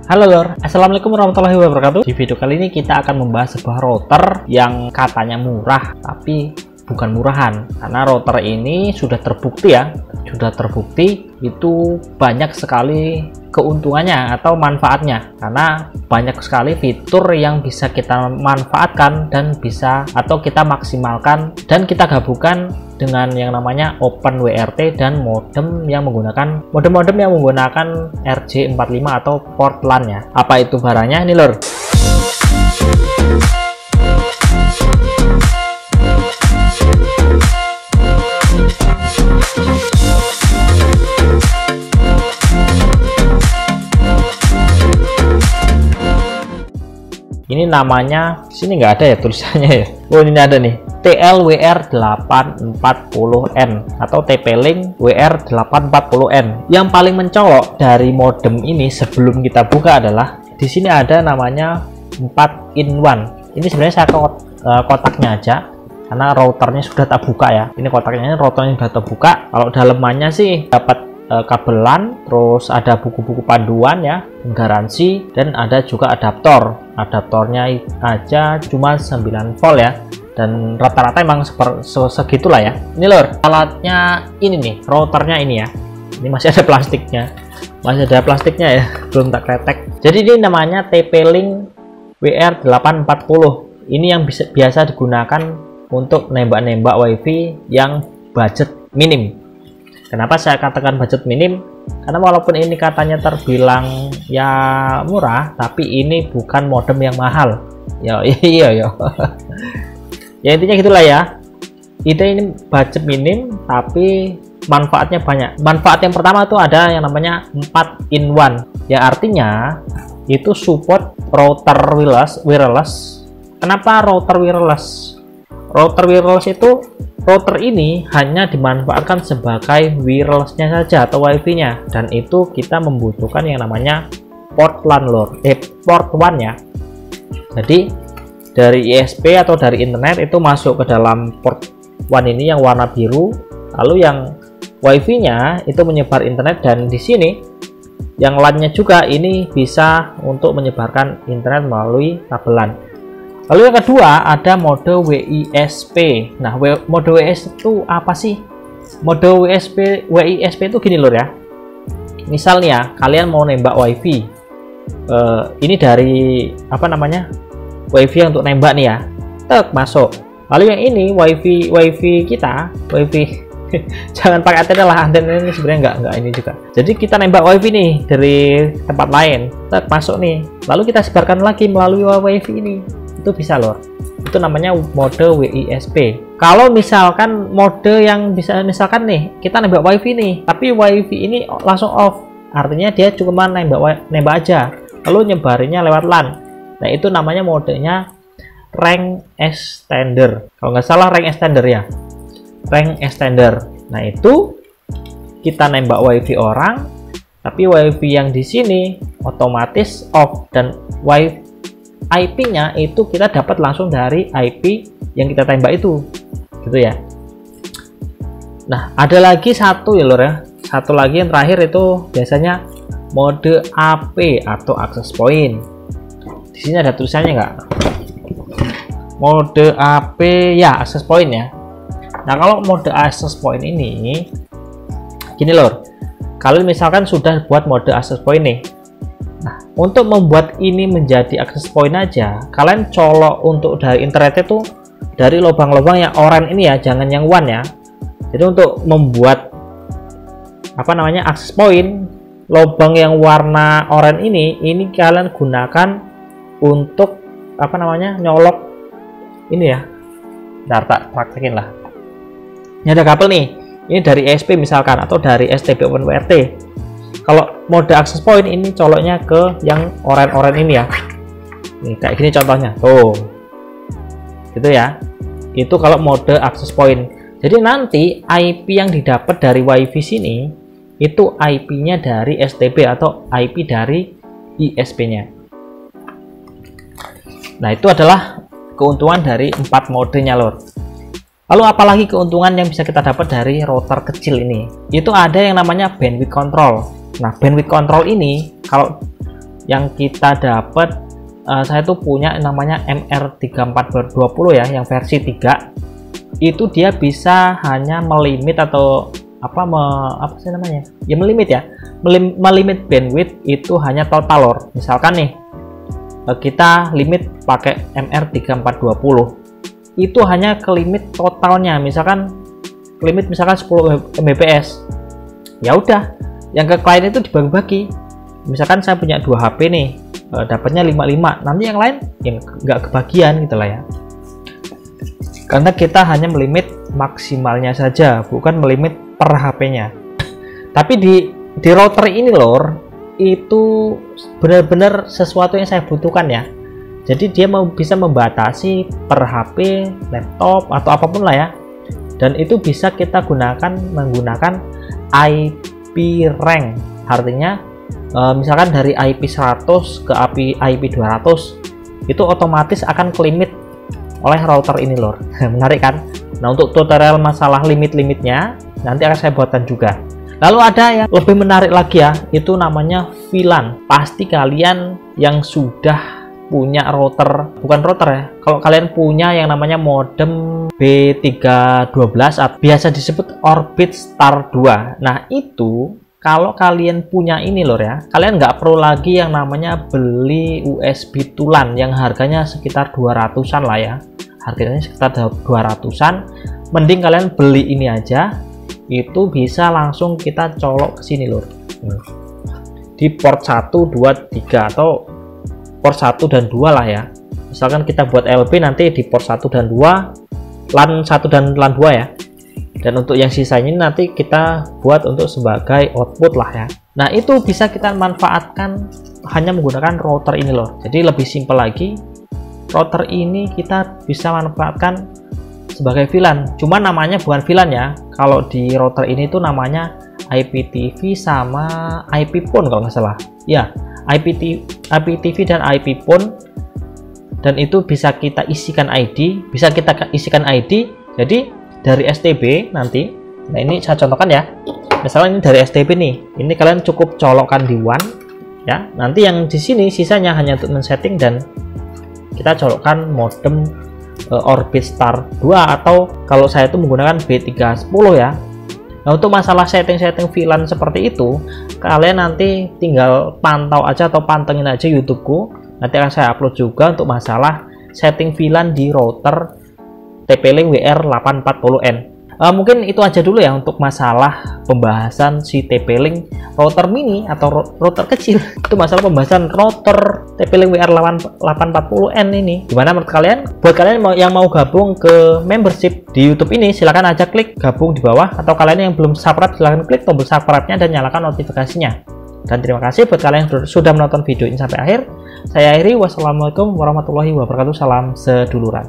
Halo lor, assalamualaikum warahmatullahi wabarakatuh. Di video kali ini kita akan membahas sebuah router yang katanya murah, tapi bukan murahan. Karena router ini sudah terbukti itu banyak sekali keuntungannya atau manfaatnya. Karena banyak sekali fitur yang bisa kita manfaatkan dan bisa atau kita maksimalkan dan kita gabungkan dengan yang namanya OpenWRT dan modem yang menggunakan RJ45 atau port LAN ya. Apa itu barangnya ini lor? Ini namanya sini nggak ada ya tulisannya ya. Oh ini ada nih, TLWR840N atau TP-Link WR840N. Yang paling mencolok dari modem ini sebelum kita buka adalah di sini ada namanya 4-in-1. Ini sebenarnya saya kotaknya aja karena routernya sudah tak buka ya. Ini kotaknya, ini routernya sudah terbuka. Kalau dalemannya sih dapat kabel LAN, terus ada buku-buku panduan ya, garansi, dan ada juga adaptornya aja cuma 9 volt ya, dan rata-rata emang segitulah ya. Ini lor, alatnya ini nih, routernya ini ya, ini masih ada plastiknya ya, belum tak kretek. Jadi ini namanya TP-Link WR840. Ini yang biasa digunakan untuk nembak-nembak wifi yang budget minim. Kenapa saya katakan budget minim? Karena walaupun ini katanya terbilang ya murah, tapi ini bukan modem yang mahal. Ya iya. Ya intinya gitulah ya. Ini budget minim tapi manfaatnya banyak. Manfaat yang pertama tuh ada yang namanya 4-in-1. Ya artinya itu support router wireless. Kenapa router wireless? Router wireless itu router ini hanya dimanfaatkan sebagai wirelessnya saja atau wifi-nya, dan itu kita membutuhkan yang namanya port LAN port 1 ya. Jadi dari ISP atau dari internet itu masuk ke dalam port 1 ini yang warna biru, lalu yang wifi-nya itu menyebar internet, dan di sini yang LAN-nya juga ini bisa untuk menyebarkan internet melalui kabel LAN. Lalu yang kedua ada mode WISP. Nah, mode WISP itu apa sih? Mode WISP itu gini lor ya. Misalnya kalian mau nembak wifi, ini dari apa namanya, wifi untuk nembak nih ya, tek masuk. Lalu yang ini wifi kita, wifi jangan pakai antena lah, antena ini sebenarnya nggak ini juga. Jadi kita nembak wifi nih dari tempat lain, tek masuk nih. Lalu kita sebarkan lagi melalui wifi ini. Itu bisa lor, itu namanya mode WISP. Kalau misalkan mode yang bisa, misalkan nih kita nembak wifi nih, tapi wifi ini langsung off, artinya dia cuma nembak aja, lalu nyebarinnya lewat LAN. Nah itu namanya modenya range extender, kalau nggak salah range extender ya, range extender. Nah itu kita nembak wifi orang, tapi wifi yang di sini otomatis off, dan wifi IP-nya itu kita dapat langsung dari IP yang kita tembak itu, gitu ya. Nah, ada lagi satu ya lor ya. Satu lagi yang terakhir itu biasanya mode AP atau access point. Di sini ada tulisannya nggak? Mode AP ya, access point ya. Nah, kalau mode access point ini gini lor. Kalian misalkan sudah buat mode access point nih. Nah, untuk membuat ini menjadi access point aja, kalian colok untuk dari internet itu dari lubang-lubang yang oranye ini ya, jangan yang one ya. Jadi untuk membuat apa namanya access point, lubang yang warna oranye ini kalian gunakan untuk apa namanya nyolok ini ya. Bentar tak praktekin lah. Ini ada kabel nih, ini dari ESP misalkan atau dari STB OpenWRT. Kalau mode access point ini coloknya ke yang oranye ini ya. Nih kayak gini contohnya. Tuh. Gitu ya. Itu kalau mode access point. Jadi nanti IP yang didapat dari wifi sini itu IP-nya dari STB atau IP dari ISP-nya. Nah, itu adalah keuntungan dari 4 modenya lor. Lalu apalagi keuntungan yang bisa kita dapat dari router kecil ini? Itu ada yang namanya bandwidth control. Nah, bandwidth control ini kalau yang kita dapat, saya tuh punya namanya MR3420 ya, yang versi 3. Itu dia bisa hanya melimit atau apa sih namanya ya, melimit ya, melimit bandwidth itu hanya total lor. Misalkan nih kita limit pakai MR3420, itu hanya ke limit totalnya, misalkan limit misalkan 10 Mbps, ya udah yang ke klien itu dibagi-bagi. Misalkan saya punya 2 HP nih, dapatnya 55, nanti yang lain yang nggak kebagian gitu lah ya, karena kita hanya melimit maksimalnya saja, bukan melimit per HP-nya. Tapi di router ini lor, itu benar-benar sesuatu yang saya butuhkan ya. Jadi dia bisa membatasi per HP, laptop atau apapun lah ya. Dan itu bisa kita menggunakan IP rank. Artinya misalkan dari IP 100 ke IP 200 itu otomatis akan kelimit oleh router ini lor. Menarik kan? Nah, untuk tutorial masalah limit-limitnya nanti akan saya buatkan juga. Lalu ada yang lebih menarik lagi ya, itu namanya VLAN. Pasti kalian yang sudah punya router, bukan router ya, kalau kalian punya yang namanya modem B312 atau biasa disebut Orbit Star 2. Nah itu kalau kalian punya ini lor ya, kalian nggak perlu lagi yang namanya beli USB tulan yang harganya sekitar 200-an lah ya, harganya sekitar 200-an. Mending kalian beli ini aja, itu bisa langsung kita colok ke sini lor, di port 1, 2, 3 atau port 1 dan 2 lah ya. Misalkan kita buat LB nanti di port 1 dan 2, LAN 1 dan LAN 2 ya. Dan untuk yang sisanya nanti kita buat untuk sebagai output lah ya. Nah itu bisa kita manfaatkan hanya menggunakan router ini loh. Jadi lebih simpel lagi, router ini kita bisa manfaatkan sebagai VLAN. Cuma namanya bukan VLAN ya. Kalau di router ini tuh namanya IPTV sama IP phone kalau nggak salah. Ya, IPTV dan IP phone. Dan itu bisa kita isikan ID, Jadi dari STB nanti, nah ini saya contohkan ya. Misalnya ini dari STB nih. Ini kalian cukup colokkan di WAN ya. Nanti yang di sini sisanya hanya untuk men-setting dan kita colokkan modem Orbit Star 2 atau kalau saya itu menggunakan B310 ya. Nah untuk masalah setting-setting VLAN seperti itu, kalian nanti tinggal pantau aja atau pantengin aja YouTubeku. Nanti akan saya upload juga untuk masalah setting VLAN di router TP-Link WR840N. Mungkin itu aja dulu ya untuk masalah pembahasan si TP-Link router mini atau router kecil. Itu masalah pembahasan router TP-Link WR840N ini. Gimana menurut kalian? Buat kalian yang mau gabung ke membership di YouTube ini, silahkan aja klik gabung di bawah. Atau kalian yang belum subscribe, silahkan klik tombol subscribe-nya dan nyalakan notifikasinya. Dan terima kasih buat kalian yang sudah menonton video ini sampai akhir. Saya akhiri, wassalamualaikum warahmatullahi wabarakatuh. Salam seduluran.